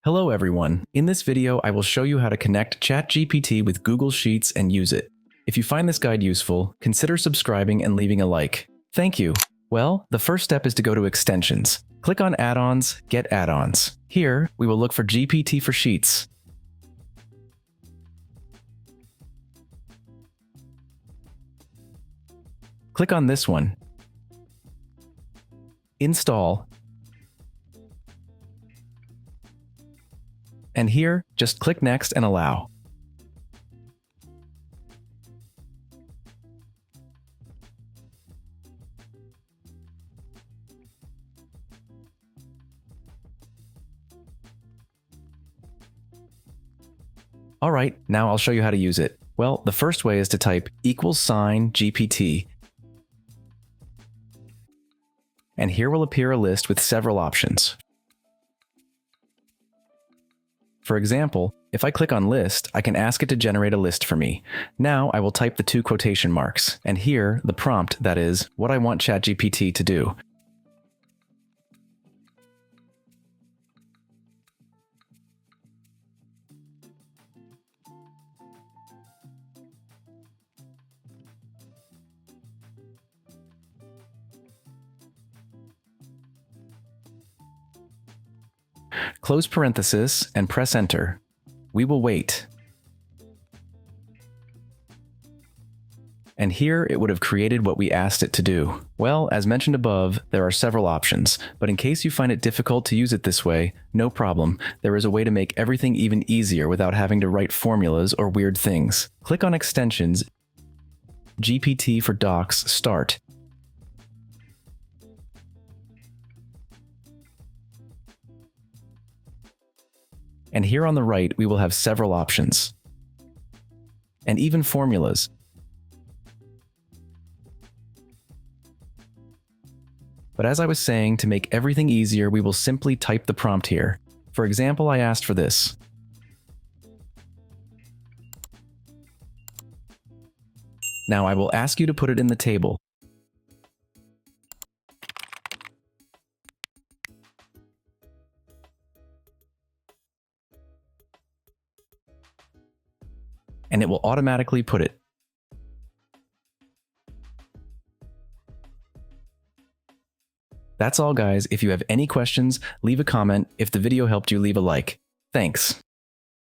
Hello everyone. In this video, I will show you how to connect ChatGPT with Google Sheets and use it. If you find this guide useful, consider subscribing and leaving a like. Thank you. Well, the first step is to go to Extensions. Click on Add-ons, Get Add-ons. Here, we will look for GPT for Sheets. Click on this one. Install. And here, just click Next and Allow. Alright, now I'll show you how to use it. Well, the first way is to type =GPT. And here will appear a list with several options. For example, if I click on List, I can ask it to generate a list for me. Now I will type the 2 quotation marks, and here the prompt, that is, what I want ChatGPT to do. Close parenthesis and press Enter. We will wait. And here it would have created what we asked it to do. Well, as mentioned above, there are several options, but in case you find it difficult to use it this way, no problem. There is a way to make everything even easier without having to write formulas or weird things. Click on Extensions, GPT for Docs, Start. And here on the right, we will have several options, and even formulas. But as I was saying, to make everything easier, we will simply type the prompt here. For example, I asked for this. Now I will ask you to put it in the table. And it will automatically put it. That's all, guys. If you have any questions, leave a comment. If the video helped you, leave a like. Thanks.